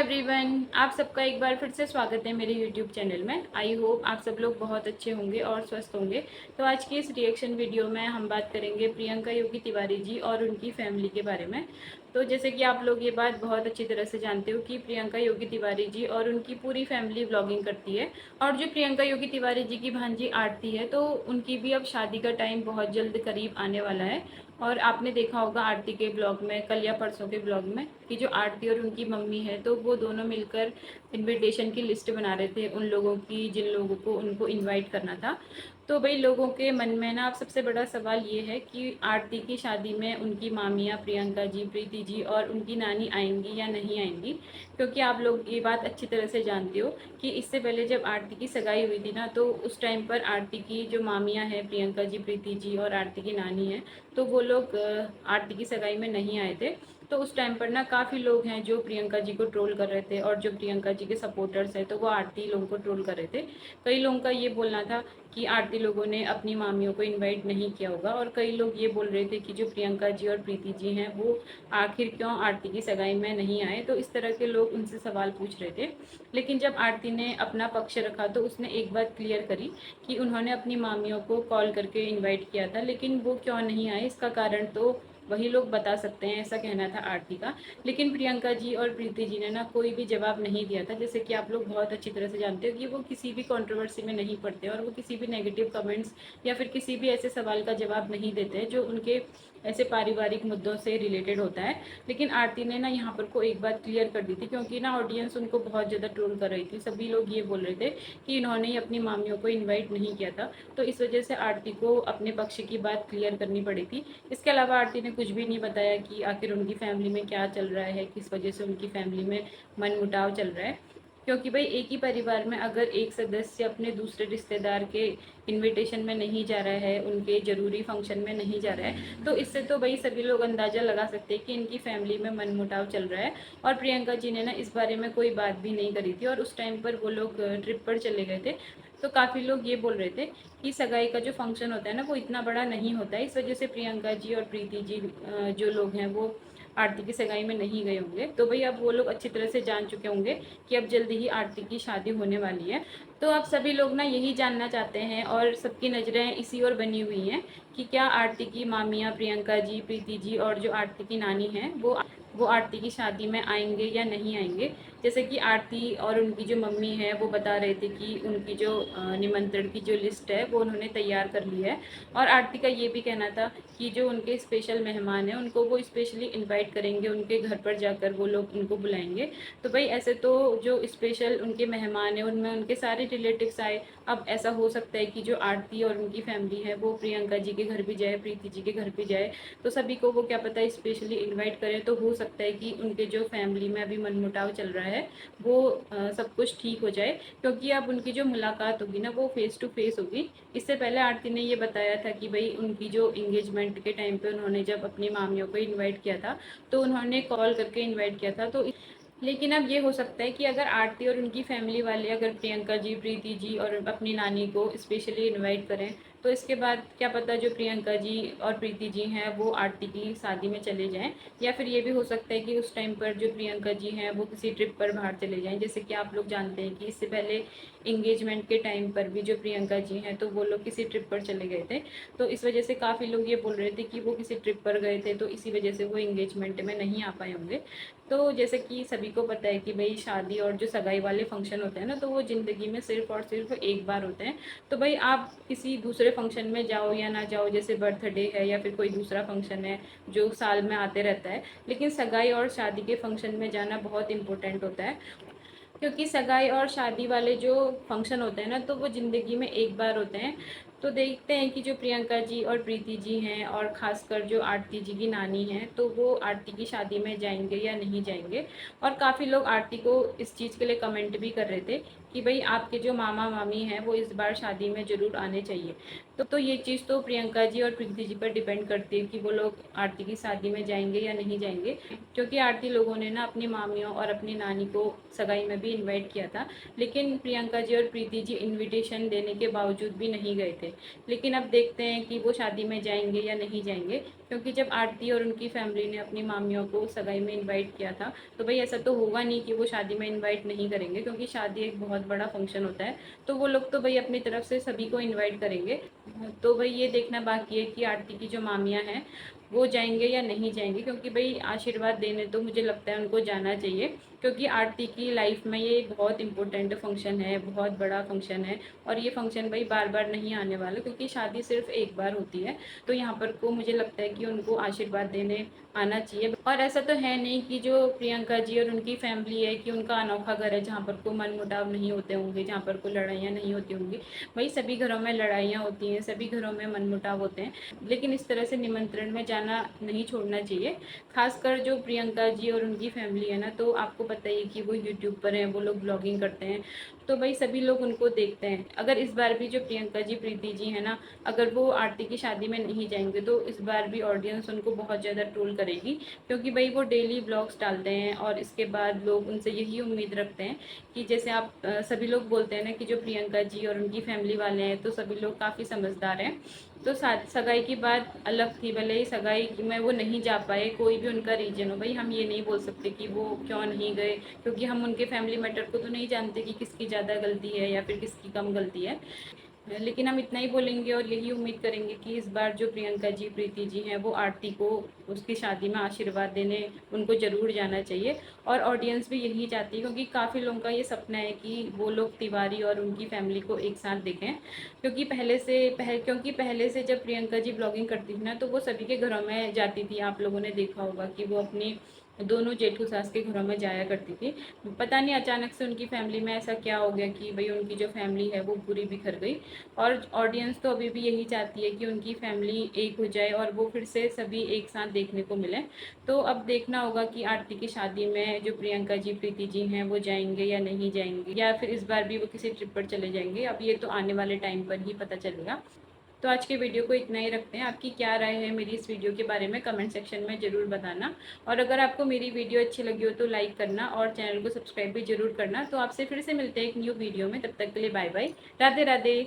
Everyone, आप सबका एक बार फिर से स्वागत है मेरे यूट्यूब चैनल में। आई होप आप सब लोग बहुत अच्छे होंगे और स्वस्थ होंगे। तो आज की इस रिएक्शन वीडियो में हम बात करेंगे प्रियंका योगी तिवारी जी और उनकी फैमिली के बारे में। तो जैसे कि आप लोग ये बात बहुत अच्छी तरह से जानते हो कि प्रियंका योगी तिवारी जी और उनकी पूरी फैमिली व्लॉगिंग करती है। और जो प्रियंका योगी तिवारी जी की भांजी आरती है, तो उनकी भी अब शादी का टाइम बहुत जल्द करीब आने वाला है। और आपने देखा होगा आरती के ब्लॉग में, कल या परसों के ब्लॉग में, कि जो आरती और उनकी मम्मी है, तो वो दोनों मिलकर इनविटेशन की लिस्ट बना रहे थे उन लोगों की जिन लोगों को उनको इनवाइट करना था। तो भाई लोगों के मन में ना अब सबसे बड़ा सवाल ये है कि आरती की शादी में उनकी मामियाँ प्रियंका जी, प्रीति जी और उनकी नानी आएंगी या नहीं आएंगी। क्योंकि आप लोग ये बात अच्छी तरह से जानते हो कि इससे पहले जब आरती की सगाई हुई थी ना, तो उस टाइम पर आरती की जो मामियाँ हैं, प्रियंका जी, प्रीति जी और आरती की नानी है, तो वो लोग आरती की सगाई में नहीं आए थे। तो उस टाइम पर ना काफ़ी लोग हैं जो प्रियंका जी को ट्रोल कर रहे थे, और जो प्रियंका जी के सपोर्टर्स हैं तो वो आरती लोगों को ट्रोल कर रहे थे। कई लोगों का ये बोलना था कि आरती लोगों ने अपनी मामियों को इनवाइट नहीं किया होगा, और कई लोग ये बोल रहे थे कि जो प्रियंका जी और प्रीति जी हैं वो आखिर क्यों आरती की सगाई में नहीं आए। तो इस तरह के लोग उनसे सवाल पूछ रहे थे। लेकिन जब आरती ने अपना पक्ष रखा तो उसने एक बात क्लियर करी कि उन्होंने अपनी मामियों को कॉल करके इनवाइट किया था, लेकिन वो क्यों नहीं आए इसका कारण तो वही लोग बता सकते हैं, ऐसा कहना था आरती का। लेकिन प्रियंका जी और प्रीति जी ने ना कोई भी जवाब नहीं दिया था। जैसे कि आप लोग बहुत अच्छी तरह से जानते हो कि वो किसी भी कंट्रोवर्सी में नहीं पड़ते, और वो किसी भी नेगेटिव कमेंट्स या फिर किसी भी ऐसे सवाल का जवाब नहीं देते हैं जो उनके ऐसे पारिवारिक मुद्दों से रिलेटेड होता है। लेकिन आरती ने ना यहाँ पर को एक बात क्लियर कर दी थी, क्योंकि ना ऑडियंस उनको बहुत ज़्यादा ट्रोल कर रही थी। सभी लोग ये बोल रहे थे कि इन्होंने ही अपनी मामियों को इन्वाइट नहीं किया था। तो इस वजह से आरती को अपने पक्ष की बात क्लियर करनी पड़ी थी। इसके अलावा आरती ने कुछ भी नहीं बताया कि आखिर उनकी फैमिली में क्या चल रहा है, किस वजह से उनकी फैमिली में मनमुटाव चल रहा है। क्योंकि भाई एक ही परिवार में अगर एक सदस्य अपने दूसरे रिश्तेदार के इनविटेशन में नहीं जा रहा है, उनके ज़रूरी फंक्शन में नहीं जा रहा है, तो इससे तो भाई सभी लोग अंदाज़ा लगा सकते हैं कि इनकी फैमिली में मनमुटाव चल रहा है। और प्रियंका जी ने ना इस बारे में कोई बात भी नहीं करी थी, और उस टाइम पर वो लोग ट्रिप पर चले गए थे। तो काफ़ी लोग ये बोल रहे थे कि सगाई का जो फंक्शन होता है ना, वो इतना बड़ा नहीं होता है, इस वजह से प्रियंका जी और प्रीति जी जो लोग हैं वो आरती की सगाई में नहीं गए होंगे। तो भाई अब वो लोग अच्छी तरह से जान चुके होंगे कि अब जल्दी ही आरती की शादी होने वाली है। तो अब सभी लोग ना यही जानना चाहते हैं, और सबकी नज़रें इसी ओर बनी हुई हैं कि क्या आरती की मामियाँ प्रियंका जी, प्रीति जी और जो आरती की नानी हैं वो आरती की शादी में आएंगे या नहीं आएंगे। जैसे कि आरती और उनकी जो मम्मी है वो बता रहे थे कि उनकी जो निमंत्रण की जो लिस्ट है वो उन्होंने तैयार कर ली है। और आरती का ये भी कहना था कि जो उनके स्पेशल मेहमान हैं उनको वो स्पेशली इनवाइट करेंगे, उनके घर पर जाकर वो लोग उनको बुलाएंगे। तो भाई ऐसे तो जो स्पेशल उनके मेहमान हैं उनमें उनके सारे रिलेटिव्स आए। अब ऐसा हो सकता है कि जो आरती और उनकी फैमिली है वो प्रियंका जी के घर भी जाए, प्रीति जी के घर भी जाए, तो सभी को वो क्या पता स्पेशली इनवाइट करें। तो हो सकता है कि उनके जो फैमिली में अभी मनमुटाव चल रहा है वो सब कुछ ठीक हो जाए, क्योंकि अब उनकी जो मुलाकात होगी ना वो फेस टू फेस होगी। इससे पहले आरती ने ये बताया था कि भाई उनकी जो इंगेजमेंट के टाइम पे उन्होंने जब अपनी मामियों को इनवाइट किया था तो उन्होंने कॉल करके इनवाइट किया था। तो लेकिन अब ये हो सकता है कि अगर आरती और उनकी फैमिली वाले अगर प्रियंका जी, प्रीति जी और अपनी नानी को स्पेशली इनवाइट करें, तो इसके बाद क्या पता जो प्रियंका जी और प्रीति जी हैं वो आरती की शादी में चले जाएं। या फिर ये भी हो सकता है कि उस टाइम पर जो प्रियंका जी हैं वो किसी ट्रिप पर बाहर चले जाएं। जैसे कि आप लोग जानते हैं कि इससे पहले इंगेजमेंट के टाइम पर भी जो प्रियंका जी हैं तो वो लोग किसी ट्रिप पर चले गए थे। तो इस वजह से काफ़ी लोग ये बोल रहे थे कि वो किसी ट्रिप पर गए थे, तो इसी वजह से वो इंगेजमेंट में नहीं आ पाए होंगे। तो जैसे कि सभी को पता है कि भाई शादी और जो सगाई वाले फंक्शन होते हैं ना, तो वो ज़िंदगी में सिर्फ़ और सिर्फ एक बार होते हैं। तो भाई आप किसी दूसरे फंक्शन में जाओ या ना जाओ, जैसे बर्थडे है या फिर कोई दूसरा फंक्शन है जो साल में आते रहता है, लेकिन सगाई और शादी के फंक्शन में जाना बहुत इम्पोर्टेंट होता है। क्योंकि सगाई और शादी वाले जो फंक्शन होते हैं ना, तो वो ज़िंदगी में एक बार होते हैं। तो देखते हैं कि जो प्रियंका जी और प्रीति जी हैं, और ख़ासकर जो आरती जी की नानी हैं, तो वो आरती की शादी में जाएंगे या नहीं जाएंगे। और काफ़ी लोग आरती को इस चीज़ के लिए कमेंट भी कर रहे थे कि भाई आपके जो मामा मामी हैं वो इस बार शादी में ज़रूर आने चाहिए। तो ये चीज़ तो प्रियंका जी और प्रीति जी पर डिपेंड करती है कि वो लोग आरती की शादी में जाएंगे या नहीं जाएंगे। क्योंकि आरती लोगों ने ना अपनी मामियों और अपनी नानी को सगाई में भी इनवाइट किया था, लेकिन प्रियंका जी और प्रीति जी इनविटेशन देने के बावजूद भी नहीं गए थे। लेकिन अब देखते हैं कि वो शादी में जाएंगे या नहीं जाएंगे, क्योंकि जब आरती और उनकी फैमिली ने अपनी मामियों को सगाई में इनवाइट किया था, तो भाई ऐसा तो होगा नहीं कि वो शादी में इनवाइट नहीं करेंगे, क्योंकि शादी एक बहुत बड़ा फंक्शन होता है। तो वो लोग तो भाई अपनी तरफ से सभी को इन्वाइट करेंगे। तो भाई ये देखना बाकी है कि आरती की जो मामियाँ हैं वो जाएंगे या नहीं जाएंगे, क्योंकि भाई आशीर्वाद देने तो मुझे लगता है उनको जाना चाहिए, क्योंकि आरती की लाइफ में ये बहुत इंपॉर्टेंट फंक्शन है, बहुत बड़ा फंक्शन है। और ये फंक्शन भाई बार बार नहीं आने वाला, क्योंकि शादी सिर्फ एक बार होती है। तो यहाँ पर को मुझे लगता है कि उनको आशीर्वाद देने आना चाहिए। और ऐसा तो है नहीं कि जो प्रियंका जी और उनकी फैमिली है कि उनका अनोखा घर है जहाँ पर को मनमुटाव नहीं होते होंगे, जहाँ पर को लड़ाइयाँ नहीं होती होंगी। भाई सभी घरों में लड़ाइयाँ होती हैं, सभी घरों में मनमुटाव होते हैं, लेकिन इस तरह से निमंत्रण में जाना नहीं छोड़ना चाहिए। खासकर जो प्रियंका जी और उनकी फैमिली है ना, तो आपको पता ही है कि वो यूट्यूब पर हैं, वो लोग ब्लॉगिंग करते हैं, तो भाई सभी लोग उनको देखते हैं। अगर इस बार भी जो प्रियंका जी प्रीति जी है ना, अगर वो आरती की शादी में नहीं जाएंगे तो इस बार भी ऑडियंस उनको बहुत ज़्यादा ट्रोल करेगी, क्योंकि भाई वो डेली ब्लॉग्स डालते हैं और इसके बाद लोग उनसे यही उम्मीद रखते हैं कि जैसे आप सभी लोग बोलते हैं ना कि जो प्रियंका जी और उनकी फैमिली वाले हैं तो सभी लोग काफ़ी समझदार हैं। तो सगाई की बात अलग थी, भले ही सगाई में वो नहीं जा पाए, कोई भी उनका रीजन हो, भाई हम ये नहीं बोल सकते कि वो क्यों नहीं गए, क्योंकि हम उनके फैमिली मैटर को तो नहीं जानते कि किसकी ज़्यादा गलती है या फिर किसकी कम गलती है। लेकिन हम इतना ही बोलेंगे और यही उम्मीद करेंगे कि इस बार जो प्रियंका जी प्रीति जी हैं वो आरती को उसकी शादी में आशीर्वाद देने उनको ज़रूर जाना चाहिए। और ऑडियंस भी यही चाहती है, क्योंकि काफ़ी लोगों का ये सपना है कि वो लोग तिवारी और उनकी फैमिली को एक साथ देखें, क्योंकि पहले से जब प्रियंका जी ब्लॉगिंग करती थी ना, तो वो सभी के घरों में जाती थी। आप लोगों ने देखा होगा कि वो अपनी दोनों जेठू सास के घरों में जाया करती थी। पता नहीं अचानक से उनकी फैमिली में ऐसा क्या हो गया कि भाई उनकी जो फैमिली है वो पूरी बिखर गई। और ऑडियंस तो अभी भी यही चाहती है कि उनकी फैमिली एक हो जाए और वो फिर से सभी एक साथ देखने को मिले। तो अब देखना होगा कि आरती की शादी में जो प्रियंका जी प्रीति जी हैं वो जाएंगे या नहीं जाएंगे, या फिर इस बार भी वो किसी ट्रिप पर चले जाएंगे। अब ये तो आने वाले टाइम पर ही पता चलेगा। तो आज के वीडियो को इतना ही रखते हैं। आपकी क्या राय है मेरी इस वीडियो के बारे में कमेंट सेक्शन में ज़रूर बताना। और अगर आपको मेरी वीडियो अच्छी लगी हो तो लाइक करना और चैनल को सब्सक्राइब भी ज़रूर करना। तो आपसे फिर से मिलते हैं एक न्यू वीडियो में, तब तक के लिए बाय बाय, राधे राधे।